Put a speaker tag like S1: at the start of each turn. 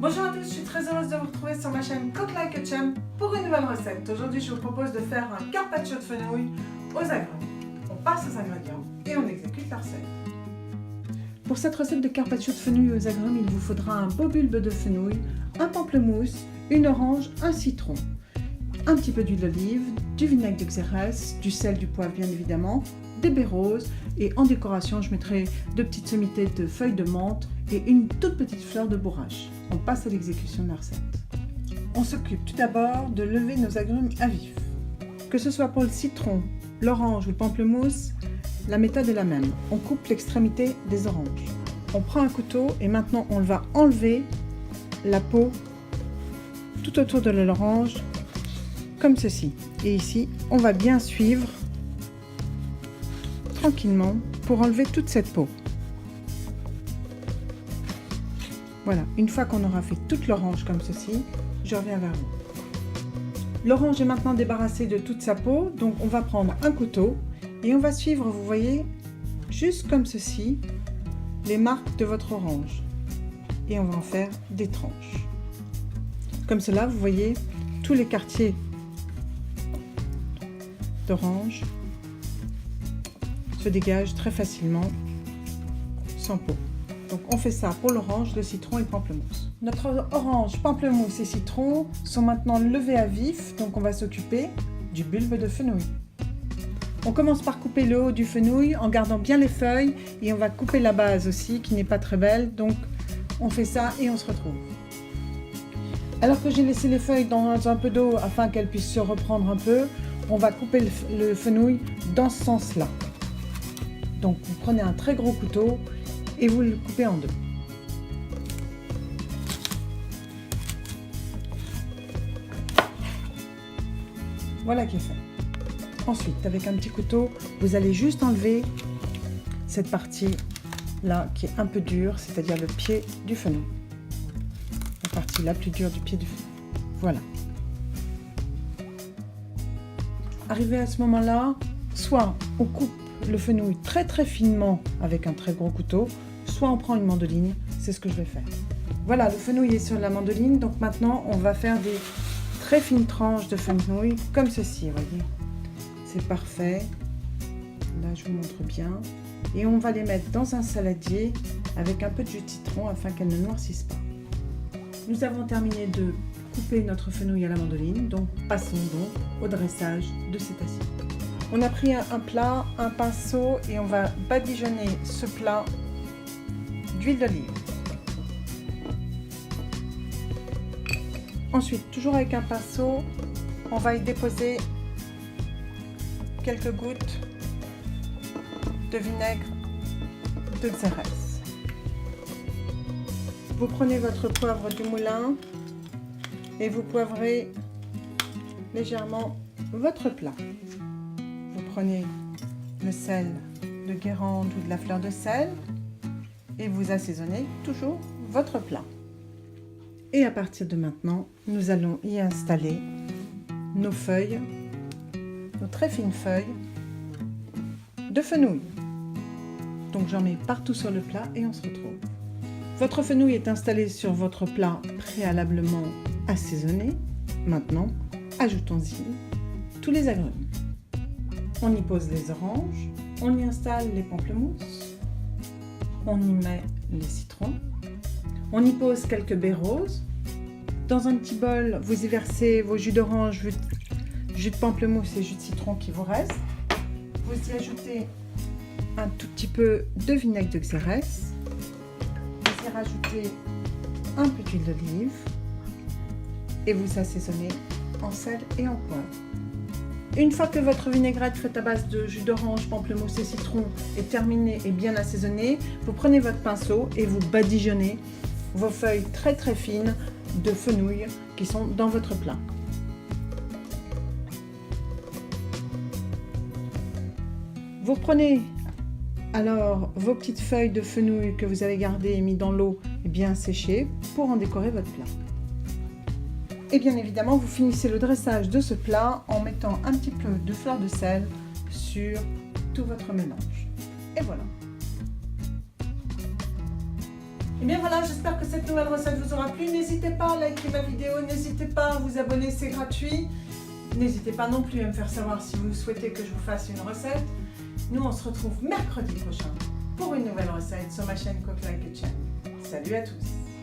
S1: Bonjour à tous, je suis très heureuse de vous retrouver sur ma chaîne Cook Like a Champ pour une nouvelle recette. Aujourd'hui, je vous propose de faire un carpaccio de fenouil aux agrumes. On passe aux ingrédients et on exécute la recette. Pour cette recette de carpaccio de fenouil aux agrumes, il vous faudra un beau bulbe de fenouil, un pamplemousse, une orange, un citron, un petit peu d'huile d'olive, du vinaigre de xérès, du sel, du poivre bien évidemment, des baies roses et en décoration, je mettrai 2 petites sommités de feuilles de menthe et une toute petite fleur de bourrache. On passe à l'exécution de la recette. On s'occupe tout d'abord de lever nos agrumes à vif. Que ce soit pour le citron, l'orange ou le pamplemousse, la méthode est la même. On coupe l'extrémité des oranges. On prend un couteau et maintenant on va enlever la peau tout autour de l'orange comme ceci. Et ici, on va bien suivre tranquillement pour enlever toute cette peau. Voilà, une fois qu'on aura fait toute l'orange comme ceci, je reviens vers vous. L'orange est maintenant débarrassée de toute sa peau, donc on va prendre un couteau et on va suivre, vous voyez, juste comme ceci, les marques de votre orange. Et on va en faire des tranches. Comme cela, vous voyez, tous les quartiers d'orange se dégagent très facilement sans peau. Donc on fait ça pour l'orange, le citron et le pamplemousse. Notre orange, pamplemousse et citron sont maintenant levés à vif, donc on va s'occuper du bulbe de fenouil. On commence par couper le haut du fenouil en gardant bien les feuilles et on va couper la base aussi qui n'est pas très belle, donc on fait ça et on se retrouve. Alors que j'ai laissé les feuilles dans un peu d'eau afin qu'elles puissent se reprendre un peu, on va couper le fenouil dans ce sens-là. Donc vous prenez un très gros couteau et vous le coupez en deux. Voilà qui est fait. Ensuite, avec un petit couteau, vous allez juste enlever cette partie-là qui est un peu dure, c'est-à-dire le pied du fenouil. La partie la plus dure du pied du fenouil. Voilà. Arrivé à ce moment-là, soit on coupe le fenouil très très finement avec un très gros couteau, soit on prend une mandoline, c'est ce que je vais faire. Voilà, le fenouil est sur la mandoline, donc maintenant on va faire des très fines tranches de fenouil comme ceci, voyez. C'est parfait. Là je vous montre bien. Et on va les mettre dans un saladier avec un peu de jus de citron afin qu'elles ne noircissent pas. Nous avons terminé de couper notre fenouil à la mandoline, donc passons donc au dressage de cette assiette. On a pris un plat, un pinceau et on va badigeonner ce plat d'huile d'olive. Ensuite, toujours avec un pinceau, on va y déposer quelques gouttes de vinaigre de xérès. Vous prenez votre poivre du moulin et vous poivrez légèrement votre plat. Vous prenez le sel de Guérande ou de la fleur de sel et vous assaisonnez toujours votre plat. Et à partir de maintenant, nous allons y installer nos feuilles, nos très fines feuilles de fenouil. Donc j'en mets partout sur le plat et on se retrouve. Votre fenouil est installé sur votre plat préalablement assaisonné. Maintenant, ajoutons-y tous les agrumes. On y pose les oranges, on y installe les pamplemousses, on y met les citrons, on y pose quelques baies roses. Dans un petit bol, vous y versez vos jus d'orange, jus de pamplemousse et jus de citron qui vous restent. Vous y ajoutez un tout petit peu de vinaigre de xérès. Vous y rajoutez un peu d'huile d'olive et vous assaisonnez en sel et en poivre. Une fois que votre vinaigrette faite à base de jus d'orange, pamplemousse et citron est terminée et bien assaisonnée, vous prenez votre pinceau et vous badigeonnez vos feuilles très très fines de fenouil qui sont dans votre plat. Vous prenez alors vos petites feuilles de fenouil que vous avez gardées et mis dans l'eau et bien séchées pour en décorer votre plat. Et bien évidemment, vous finissez le dressage de ce plat en mettant un petit peu de fleur de sel sur tout votre mélange. Et voilà. bien voilà, j'espère que cette nouvelle recette vous aura plu. N'hésitez pas à liker ma vidéo, n'hésitez pas à vous abonner, c'est gratuit. N'hésitez pas non plus à me faire savoir si vous souhaitez que je vous fasse une recette. Nous, on se retrouve mercredi prochain pour une nouvelle recette sur ma chaîne Cook Like a Champ. Salut à tous!